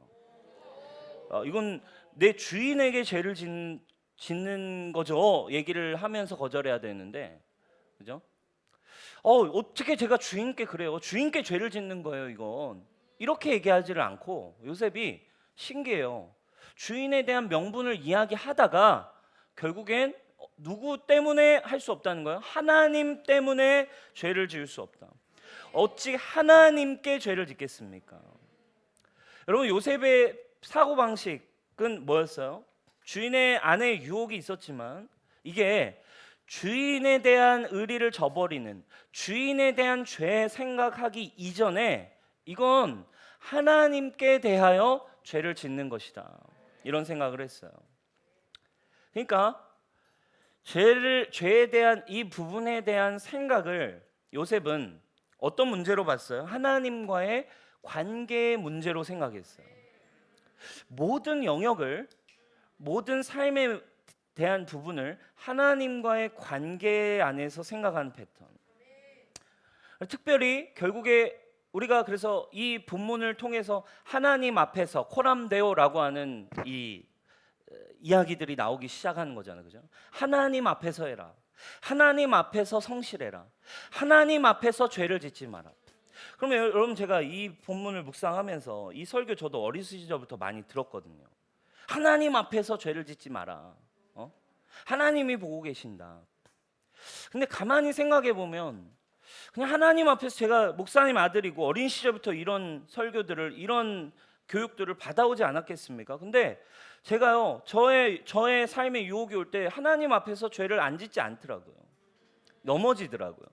이건 내 주인에게 죄를 짓는 거죠. 얘기를 하면서 거절해야 되는데, 그죠? 어떻게 제가 주인께 그래요? 주인께 죄를 짓는 거예요, 이건. 이렇게 얘기하지를 않고 요셉이 신기해요. 주인에 대한 명분을 이야기하다가 결국엔 누구 때문에 할 수 없다는 거예요? 하나님 때문에 죄를 지을 수 없다. 어찌 하나님께 죄를 짓겠습니까? 여러분, 요셉의 사고방식은 뭐였어요? 주인의 안에 유혹이 있었지만 이게 주인에 대한 의리를 저버리는, 주인에 대한 죄 생각하기 이전에 이건 하나님께 대하여 죄를 짓는 것이다, 이런 생각을 했어요. 그러니까 죄에 대한 이 부분에 대한 생각을 요셉은 어떤 문제로 봤어요? 하나님과의 관계의 문제로 생각했어요. 모든 영역을, 모든 삶에 대한 부분을 하나님과의 관계 안에서 생각하는 패턴. 특별히 결국에 우리가 그래서 이 본문을 통해서 하나님 앞에서 코람데오라고 하는 이 이야기들이 나오기 시작하는 거잖아요, 그죠? 하나님 앞에서 해라. 하나님 앞에서 성실해라. 하나님 앞에서 죄를 짓지 마라. 그러면 여러분, 제가 이 본문을 묵상하면서 이 설교 저도 어린 시절부터 많이 들었거든요. 하나님 앞에서 죄를 짓지 마라. 하나님이 보고 계신다. 근데 가만히 생각해 보면 그냥 하나님 앞에서, 제가 목사님 아들이고 어린 시절부터 이런 설교들을, 이런 교육들을 받아오지 않았겠습니까? 근데 제가요, 저의 삶에 유혹이 올 때 하나님 앞에서 죄를 안 짓지 않더라고요. 넘어지더라고요.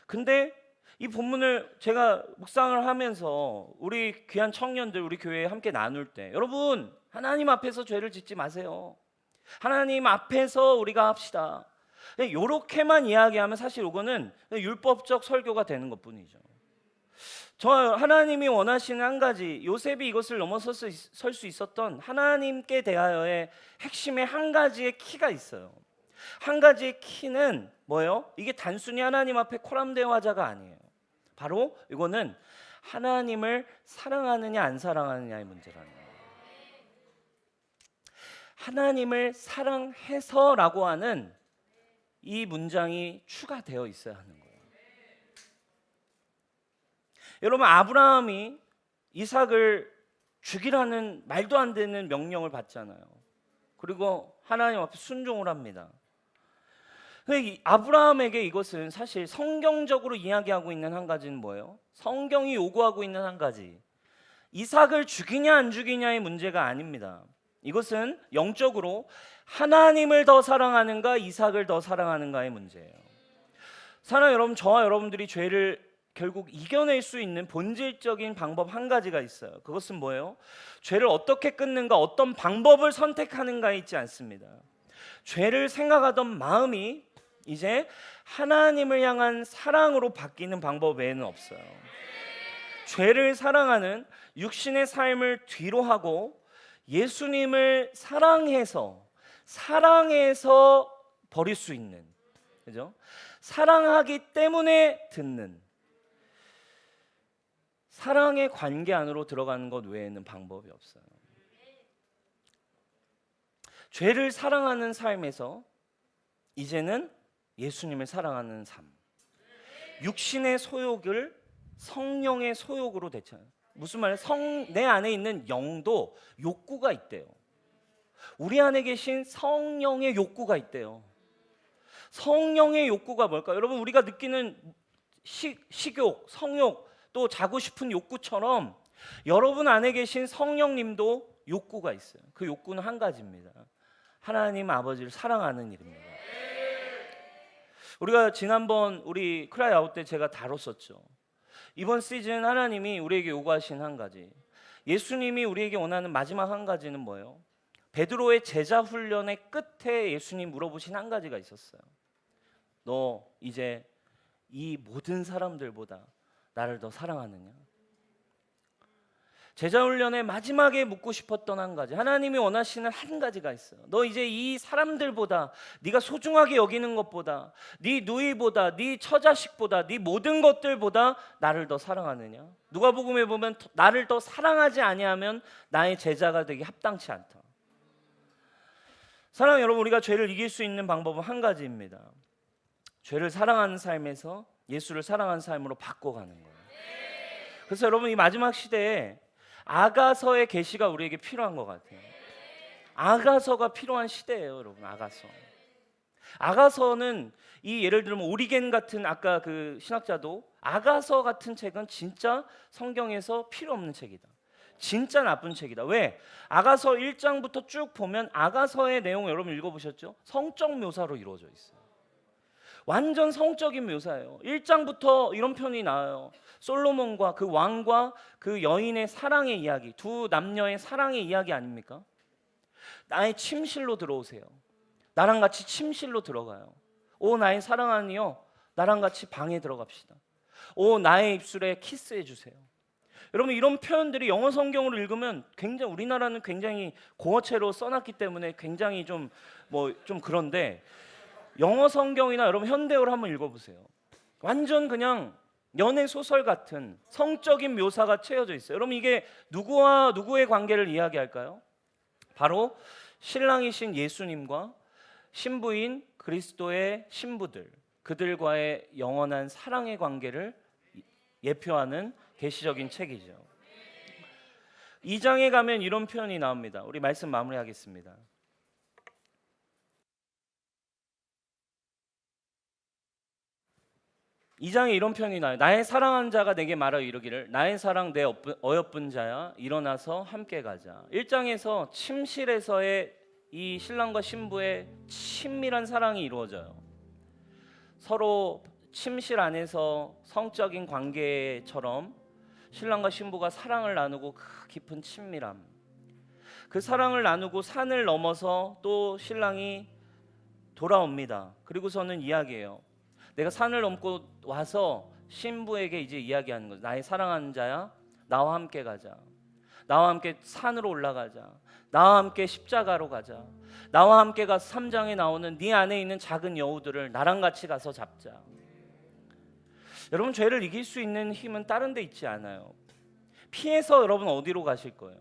근데 이 본문을 제가 묵상을 하면서 우리 귀한 청년들, 우리 교회에 함께 나눌 때, 여러분, 하나님 앞에서 죄를 짓지 마세요. 하나님 앞에서 우리가 합시다. 이렇게만 이야기하면 사실 이거는 율법적 설교가 되는 것뿐이죠. 하나님이 원하시는 한 가지, 요셉이 이것을 넘어설 수 있었던 하나님께 대하여의 핵심의 한 가지의 키가 있어요. 한 가지의 키는 뭐예요? 이게 단순히 하나님 앞에 코람데오하자가 아니에요. 바로 이거는 하나님을 사랑하느냐 안 사랑하느냐의 문제라는 거예요. 하나님을 사랑해서라고 하는 이 문장이 추가되어 있어야 하는 거예요. 여러분, 아브라함이 이삭을 죽이라는 말도 안 되는 명령을 받잖아요. 그리고 하나님 앞에 순종을 합니다. 근데 아브라함에게 이것은 사실 성경적으로 이야기하고 있는 한 가지는 뭐예요? 성경이 요구하고 있는 한 가지, 이삭을 죽이냐 안 죽이냐의 문제가 아닙니다. 이것은 영적으로 하나님을 더 사랑하는가 이삭을 더 사랑하는가의 문제예요. 사랑 여러분, 저와 여러분들이 죄를 결국 이겨낼 수 있는 본질적인 방법 한 가지가 있어요. 그것은 뭐예요? 죄를 어떻게 끊는가, 어떤 방법을 선택하는가에 있지 않습니다. 죄를 생각하던 마음이 이제 하나님을 향한 사랑으로 바뀌는 방법 외에는 없어요. 죄를 사랑하는 육신의 삶을 뒤로 하고 예수님을 사랑해서 버릴 수 있는, 그죠? 사랑하기 때문에 듣는, 사랑의 관계 안으로 들어가는 것 외에는 방법이 없어요. 죄를 사랑하는 삶에서 이제는 예수님을 사랑하는 삶, 육신의 소욕을 성령의 소욕으로 대체하는. 무슨 말이에요? 내 안에 있는 영도 욕구가 있대요. 우리 안에 계신 성령의 욕구가 있대요. 성령의 욕구가 뭘까요? 여러분, 우리가 느끼는 식욕, 성욕, 또 자고 싶은 욕구처럼 여러분 안에 계신 성령님도 욕구가 있어요. 그 욕구는 한 가지입니다. 하나님 아버지를 사랑하는 일입니다. 우리가 지난번 우리 크라이 아웃 때 제가 다뤘었죠. 이번 시즌 하나님이 우리에게 요구하신 한 가지, 예수님이 우리에게 원하는 마지막 한 가지는 뭐예요? 베드로의 제자 훈련의 끝에 예수님 물어보신 한 가지가 있었어요. 너 이제 이 모든 사람들보다 나를 더 사랑하느냐? 제자 훈련의 마지막에 묻고 싶었던 한 가지, 하나님이 원하시는 한 가지가 있어요. 너 이제 이 사람들보다, 네가 소중하게 여기는 것보다, 네 누이보다, 네 처자식보다, 네 모든 것들보다 나를 더 사랑하느냐? 누가복음에 보면 나를 더 사랑하지 아니하면 나의 제자가 되기 합당치 않다. 사랑하는 여러분, 우리가 죄를 이길 수 있는 방법은 한 가지입니다. 죄를 사랑하는 삶에서 예수를 사랑하는 삶으로 바꿔가는 거예요. 그래서 여러분 이 마지막 시대에 아가서의 계시가 우리에게 필요한 것 같아요. 아가서가 필요한 시대예요, 여러분. 아가서는 이 예를 들면 오리겐 같은 아까 그 신학자도 아가서 같은 책은 진짜 성경에서 필요 없는 책이다. 진짜 나쁜 책이다. 왜? 아가서 1장부터 쭉 보면 아가서의 내용 여러분 읽어보셨죠? 성적 묘사로 이루어져 있어요. 완전 성적인 묘사예요. 1장부터 이런 표현이 나와요. 솔로몬과 그 왕과 그 여인의 사랑의 이야기, 두 남녀의 사랑의 이야기 아닙니까? 나의 침실로 들어오세요. 나랑 같이 침실로 들어가요. 오 나의 사랑하는 이여, 나랑 같이 방에 들어갑시다. 오 나의 입술에 키스해 주세요. 여러분 이런 표현들이 영어 성경으로 읽으면 굉장히 우리나라는 굉장히 고어체로 써놨기 때문에 굉장히 좀 그런데 영어 성경이나 여러분 현대어로 한번 읽어보세요. 완전 그냥 연애 소설 같은 성적인 묘사가 채워져 있어요. 여러분 이게 누구와 누구의 관계를 이야기할까요? 바로 신랑이신 예수님과 신부인 그리스도의 신부들, 그들과의 영원한 사랑의 관계를 예표하는 계시적인 책이죠. 2장에 가면 이런 표현이 나옵니다. 우리 말씀 마무리하겠습니다. 2장에 이런 표현이 나와요. 나의 사랑하는 자가 내게 말하여 이르기를 나의 사랑 내 어여쁜 자야 일어나서 함께 가자. 1장에서 침실에서의 이 신랑과 신부의 친밀한 사랑이 이루어져요. 서로 침실 안에서 성적인 관계처럼 신랑과 신부가 사랑을 나누고 그 깊은 친밀함, 그 사랑을 나누고 산을 넘어서 또 신랑이 돌아옵니다. 그리고서는 이야기해요. 내가 산을 넘고 와서 신부에게 이제 이야기하는 거죠. 나의 사랑하는 자야, 나와 함께 가자. 나와 함께 산으로 올라가자. 나와 함께 십자가로 가자. 나와 함께 가서 3장에 나오는 네 안에 있는 작은 여우들을 나랑 같이 가서 잡자. 여러분 죄를 이길 수 있는 힘은 다른 데 있지 않아요. 피해서 여러분 어디로 가실 거예요?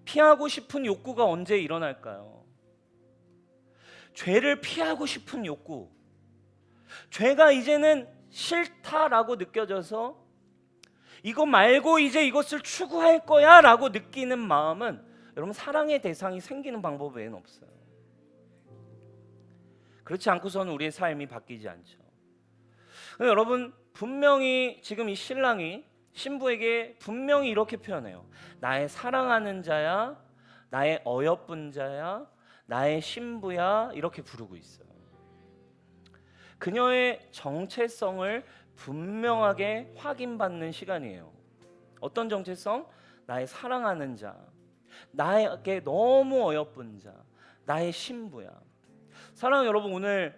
피하고 싶은 욕구가 언제 일어날까요? 죄를 피하고 싶은 욕구, 죄가 이제는 싫다라고 느껴져서 이거 말고 이제 이것을 추구할 거야 라고 느끼는 마음은 여러분 사랑의 대상이 생기는 방법 외에는 없어요. 그렇지 않고서는 우리의 삶이 바뀌지 않죠. 여러분 분명히 지금 이 신랑이 신부에게 분명히 이렇게 표현해요. 나의 사랑하는 자야, 나의 어여쁜 자야, 나의 신부야 이렇게 부르고 있어요. 그녀의 정체성을 분명하게 확인받는 시간이에요. 어떤 정체성? 나의 사랑하는 자, 나에게 너무 어여쁜 자, 나의 신부야. 사랑하는 여러분, 오늘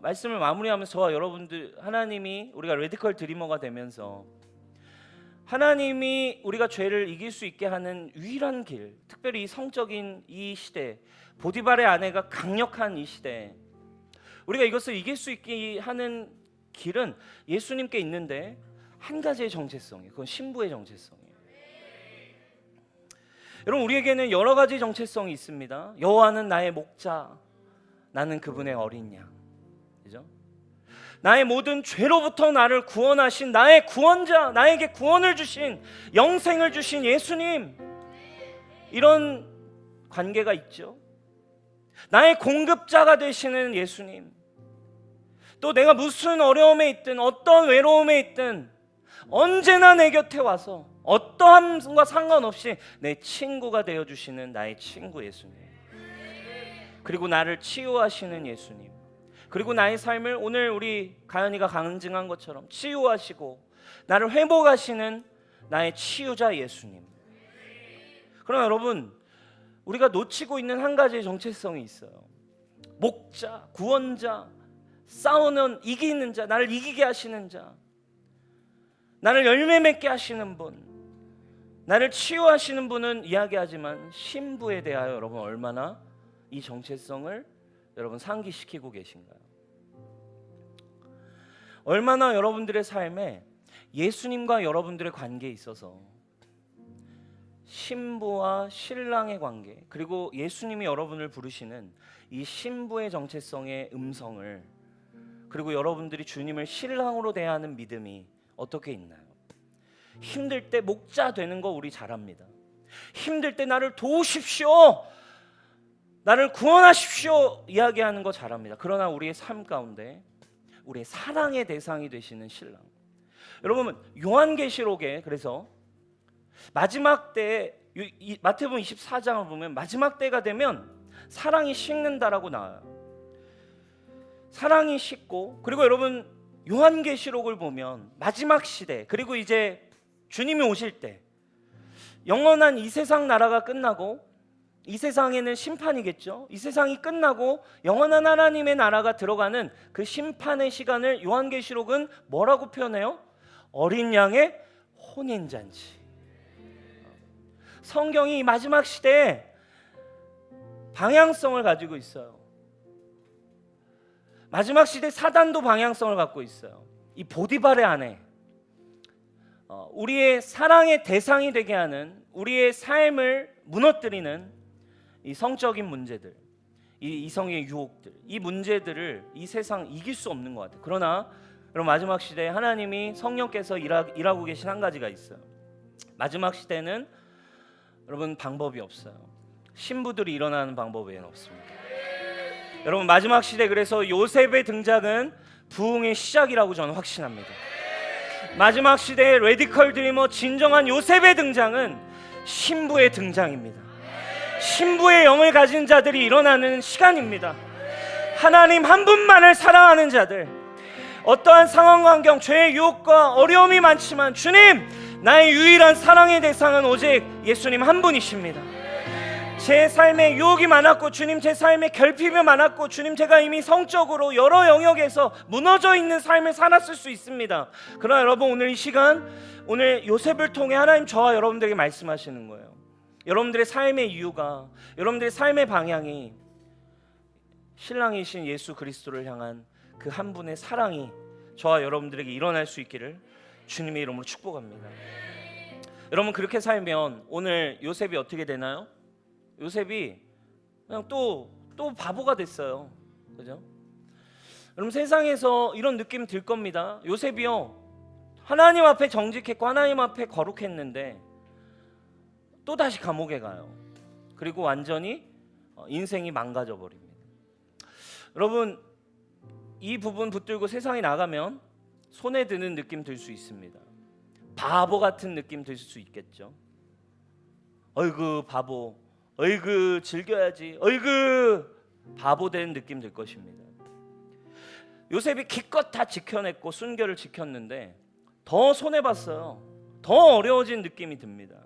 말씀을 마무리하면서 저와 여러분들 하나님이 우리가 레디컬 드리머가 되면서 하나님이 우리가 죄를 이길 수 있게 하는 유일한 길, 특별히 이 성적인 이 시대, 보디발의 아내가 강력한 이 시대, 우리가 이것을 이길 수 있게 하는 길은 예수님께 있는데 한 가지의 정체성이에요. 그건 신부의 정체성이에요. 여러분 우리에게는 여러 가지 정체성이 있습니다. 여호와는 나의 목자, 나는 그분의 어린 양. 그죠? 나의 모든 죄로부터 나를 구원하신 나의 구원자, 나에게 구원을 주신 영생을 주신 예수님, 이런 관계가 있죠. 나의 공급자가 되시는 예수님, 또 내가 무슨 어려움에 있든 어떤 외로움에 있든 언제나 내 곁에 와서 어떠함과 상관없이 내 친구가 되어주시는 나의 친구 예수님, 그리고 나를 치유하시는 예수님, 그리고 나의 삶을 오늘 우리 가연이가 간증한 것처럼 치유하시고 나를 회복하시는 나의 치유자 예수님. 그러나 여러분 우리가 놓치고 있는 한 가지의 정체성이 있어요. 목자, 구원자, 싸우는 이기는 자, 나를 이기게 하시는 자, 나를 열매 맺게 하시는 분, 나를 치유하시는 분은 이야기하지만 신부에 대하여 여러분 얼마나 이 정체성을 여러분 상기시키고 계신가요? 얼마나 여러분들의 삶에 예수님과 여러분들의 관계에 있어서 신부와 신랑의 관계, 그리고 예수님이 여러분을 부르시는 이 신부의 정체성의 음성을 그리고 여러분들이 주님을 신랑으로 대하는 믿음이 어떻게 있나요? 힘들 때 목자 되는 거 우리 잘합니다. 힘들 때 나를 도우십시오, 나를 구원하십시오 이야기하는 거 잘합니다. 그러나 우리의 삶 가운데 우리의 사랑의 대상이 되시는 신랑, 여러분 요한계시록에 그래서 마지막 때 마태복음 24장을 보면 마지막 때가 되면 사랑이 식는다라고 나와요. 사랑이 식고, 그리고 여러분 요한계시록을 보면 마지막 시대, 그리고 이제 주님이 오실 때 영원한 이 세상 나라가 끝나고, 이 세상에는 심판이겠죠. 이 세상이 끝나고 영원한 하나님의 나라가 들어가는 그 심판의 시간을 요한계시록은 뭐라고 표현해요? 어린 양의 혼인잔치. 성경이 마지막 시대에 방향성을 가지고 있어요. 마지막 시대 사단도 방향성을 갖고 있어요. 이 보디발의 아내, 우리의 사랑의 대상이 되게 하는, 우리의 삶을 무너뜨리는 이 성적인 문제들, 이 이성의 유혹들, 이 문제들을 이 세상 이길 수 없는 것 같아요. 그러나 여러분 마지막 시대에 하나님이 성령께서 일하고 계신 한 가지가 있어요. 마지막 시대는 여러분 방법이 없어요. 신부들이 일어나는 방법 외에는 없습니다. 여러분 마지막 시대, 그래서 요셉의 등장은 부흥의 시작이라고 저는 확신합니다. 마지막 시대의 레디컬 드리머 진정한 요셉의 등장은 신부의 등장입니다. 신부의 영을 가진 자들이 일어나는 시간입니다. 하나님 한 분만을 사랑하는 자들, 어떠한 상황 환경, 죄의 유혹과 어려움이 많지만 주님, 나의 유일한 사랑의 대상은 오직 예수님 한 분이십니다. 제 삶에 유혹이 많았고, 주님 제 삶에 결핍이 많았고, 주님 제가 이미 성적으로 여러 영역에서 무너져 있는 삶을 살았을 수 있습니다. 그러나 여러분 오늘 이 시간, 오늘 요셉을 통해 하나님 저와 여러분들에게 말씀하시는 거예요. 여러분들의 삶의 이유가, 여러분들의 삶의 방향이 신랑이신 예수 그리스도를 향한 그 한 분의 사랑이 저와 여러분들에게 일어날 수 있기를 주님의 이름으로 축복합니다. 여러분 그렇게 살면 오늘 요셉이 어떻게 되나요? 요셉이 그냥 또 바보가 됐어요. 그죠? 여러분 세상에서 이런 느낌 들 겁니다. 요셉이요, 하나님 앞에 정직했고 하나님 앞에 거룩했는데 또 다시 감옥에 가요. 그리고 완전히 인생이 망가져 버립니다. 여러분 이 부분 붙들고 세상에 나가면 손에 드는 느낌 들 수 있습니다. 바보 같은 느낌 들 수 있겠죠. 어이구 바보, 어이구 즐겨야지, 어이구 바보 된 느낌 들 것입니다. 요셉이 기껏 다 지켜냈고 순결을 지켰는데 더 손해봤어요. 더 어려워진 느낌이 듭니다.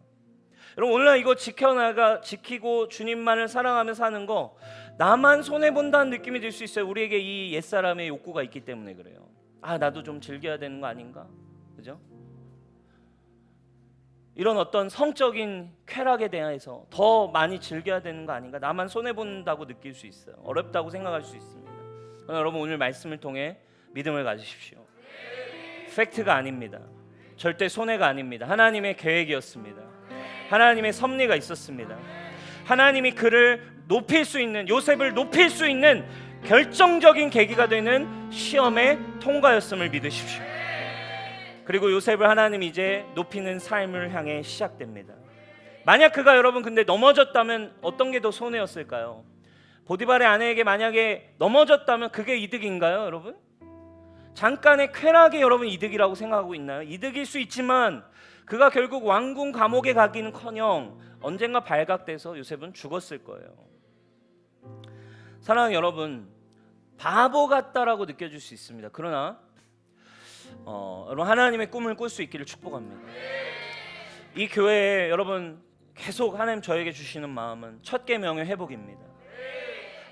여러분 오늘날 이거 지키고 주님만을 사랑하며 사는 거 나만 손해본다는 느낌이 들 수 있어요. 우리에게 이 옛사람의 욕구가 있기 때문에 그래요. 아 나도 좀 즐겨야 되는 거 아닌가? 그죠? 이런 어떤 성적인 쾌락에 대해서 더 많이 즐겨야 되는 거 아닌가? 나만 손해본다고 느낄 수 있어요. 어렵다고 생각할 수 있습니다. 그러나 여러분 오늘 말씀을 통해 믿음을 가지십시오. 팩트가 아닙니다. 절대 손해가 아닙니다. 하나님의 계획이었습니다. 하나님의 섭리가 있었습니다. 하나님이 그를 높일 수 있는, 요셉을 높일 수 있는 결정적인 계기가 되는 시험의 통과였음을 믿으십시오. 그리고 요셉을 하나님이 이제 높이는 삶을 향해 시작됩니다. 만약 그가 여러분 근데 넘어졌다면 어떤 게 더 손해였을까요? 보디발의 아내에게 만약에 넘어졌다면 그게 이득인가요, 여러분? 잠깐의 쾌락이 여러분 이득이라고 생각하고 있나요? 이득일 수 있지만 그가 결국 왕궁 감옥에 가기는커녕 언젠가 발각돼서 요셉은 죽었을 거예요. 사랑하는 여러분, 바보 같다라고 느껴질 수 있습니다. 그러나 여러분 하나님의 꿈을 꿀 수 있기를 축복합니다. 이 교회에 여러분 계속 하나님 저에게 주시는 마음은 첫 계명의 회복입니다.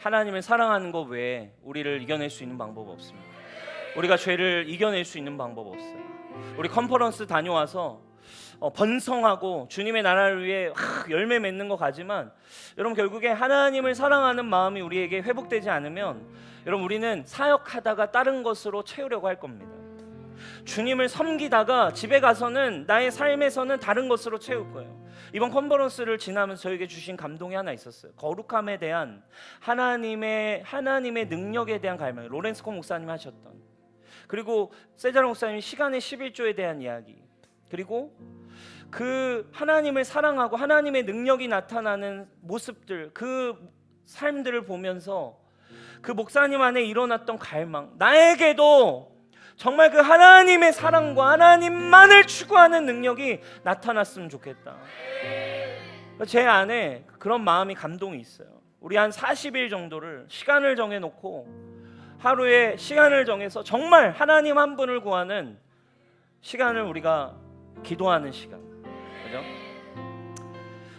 하나님을 사랑하는 것 외에 우리를 이겨낼 수 있는 방법 없습니다. 우리가 죄를 이겨낼 수 있는 방법 없어요. 우리 컨퍼런스 다녀와서 번성하고 주님의 나라를 위해 열매 맺는 거 가지만 여러분 결국에 하나님을 사랑하는 마음이 우리에게 회복되지 않으면 여러분 우리는 사역하다가 다른 것으로 채우려고 할 겁니다. 주님을 섬기다가 집에 가서는 나의 삶에서는 다른 것으로 채울 거예요. 이번 컨퍼런스를 지나면서 저에게 주신 감동이 하나 있었어요. 거룩함에 대한 하나님의 능력에 대한 갈망, 로렌스 코 목사님 하셨던 그리고 세자로 목사님이 시간의 11조에 대한 이야기, 그리고 그 하나님을 사랑하고 하나님의 능력이 나타나는 모습들, 그 삶들을 보면서 그 목사님 안에 일어났던 갈망, 나에게도 정말 그 하나님의 사랑과 하나님만을 추구하는 능력이 나타났으면 좋겠다. 제 안에 그런 마음이, 감동이 있어요. 우리 한 40일 정도를 시간을 정해놓고 하루에 시간을 정해서 정말 하나님 한 분을 구하는 시간을 우리가 기도하는 시간, 그죠?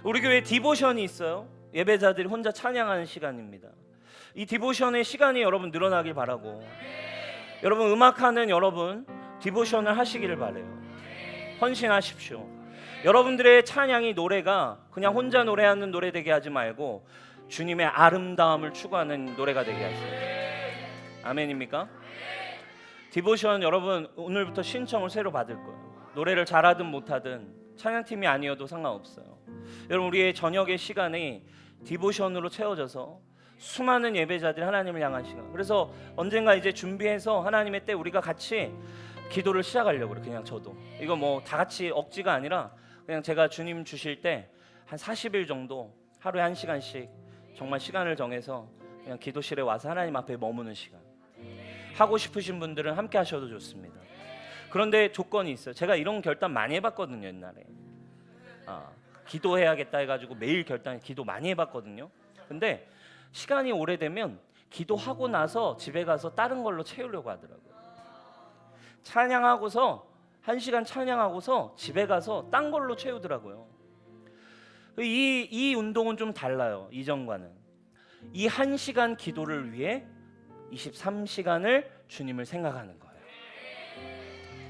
우리 교회 디보션이 있어요. 예배자들이 혼자 찬양하는 시간입니다. 이 디보션의 시간이 여러분 늘어나길 바라고, 여러분 음악하는 여러분 디보션을 하시기를 바래요. 헌신하십시오. 여러분들의 찬양이, 노래가 그냥 혼자 노래하는 노래 되게 하지 말고 주님의 아름다움을 추구하는 노래가 되게 하세요. 아멘입니까? 디보션 여러분 오늘부터 신청을 새로 받을 거예요. 노래를 잘하든 못하든 찬양팀이 아니어도 상관없어요. 여러분 우리의 저녁의 시간이 디보션으로 채워져서 수많은 예배자들이 하나님을 향한 시간, 그래서 언젠가 이제 준비해서 하나님의 때 우리가 같이 기도를 시작하려고 그래요. 그냥 저도 이거 뭐 다 같이 억지가 아니라 그냥 제가 주님 주실 때 한 40일 정도 하루에 1시간씩 정말 시간을 정해서 그냥 기도실에 와서 하나님 앞에 머무는 시간, 하고 싶으신 분들은 함께 하셔도 좋습니다. 그런데 조건이 있어요. 제가 이런 결단 많이 해봤거든요. 옛날에 기도해야겠다 해가지고 매일 기도 많이 해봤거든요. 근데 시간이 오래되면 기도하고 나서 집에 가서 다른 걸로 채우려고 하더라고요. 찬양하고서 1시간 찬양하고서 집에 가서 딴 걸로 채우더라고요. 이 운동은 좀 달라요. 이전과는. 이 1시간 기도를 위해 23시간을 주님을 생각하는 거예요.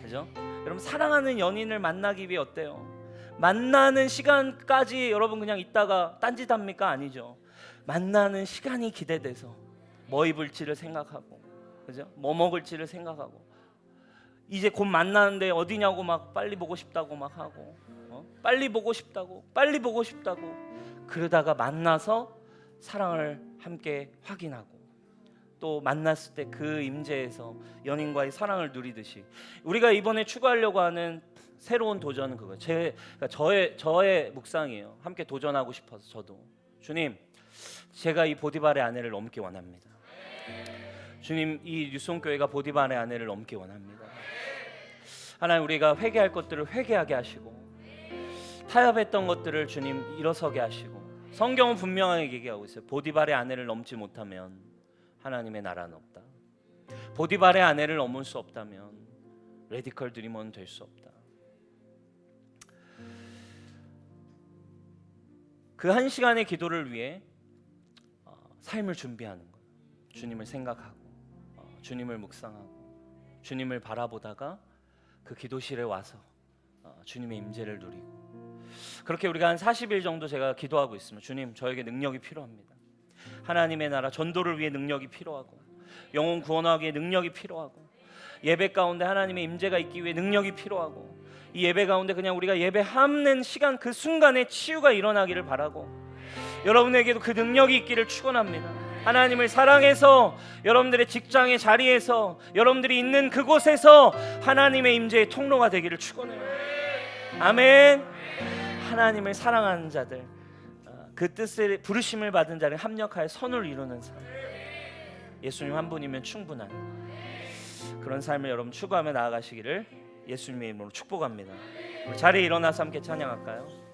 그죠? 여러분 사랑하는 연인을 만나기 위해 어때요? 만나는 시간까지 여러분 그냥 있다가 딴짓합니까? 아니죠. 만나는 시간이 기대돼서 뭐 입을지를 생각하고, 그죠? 뭐 먹을지를 생각하고, 이제 곧 만나는데 어디냐고 막 빨리 보고 싶다고 막 하고, 빨리 보고 싶다고 그러다가 만나서 사랑을 함께 확인하고, 또 만났을 때 그 임재에서 연인과의 사랑을 누리듯이 우리가 이번에 추구하려고 하는 새로운 도전은 그거예요. 그러니까 저의 묵상이에요. 함께 도전하고 싶어서 저도, 주님 제가 이 보디발의 아내를 넘기 원합니다. 주님 이 뉴송교회가 보디발의 아내를 넘기 원합니다. 하나님 우리가 회개할 것들을 회개하게 하시고, 타협했던 것들을 주님 일어서게 하시고, 성경은 분명하게 얘기하고 있어요. 보디발의 아내를 넘지 못하면 하나님의 나라는 없다. 보디발의 아내를 넘을 수 없다면 레디컬 드리머는 될 수 없다. 그 1시간의 기도를 위해 삶을 준비하는 거예요. 주님을 생각하고 주님을 묵상하고 주님을 바라보다가 그 기도실에 와서 주님의 임재를 누리고, 그렇게 우리가 한 40일 정도 제가 기도하고 있으면 주님 저에게 능력이 필요합니다. 하나님의 나라 전도를 위해 능력이 필요하고, 영혼 구원하기 위해 능력이 필요하고, 예배 가운데 하나님의 임재가 있기 위해 능력이 필요하고, 이 예배 가운데 그냥 우리가 예배하는 시간 그 순간에 치유가 일어나기를 바라고, 여러분에게도 그 능력이 있기를 축원합니다. 하나님을 사랑해서 여러분들의 직장의 자리에서, 여러분들이 있는 그곳에서 하나님의 임재의 통로가 되기를 축원해요. 아멘. 하나님을 사랑하는 자들, 그 뜻에 부르심을 받은 자를 합력하여 선을 이루는 삶, 예수님 한 분이면 충분한 그런 삶을 여러분 추구하며 나아가시기를 예수님의 이름으로 축복합니다. 우리 자리에 일어나서 함께 찬양할까요?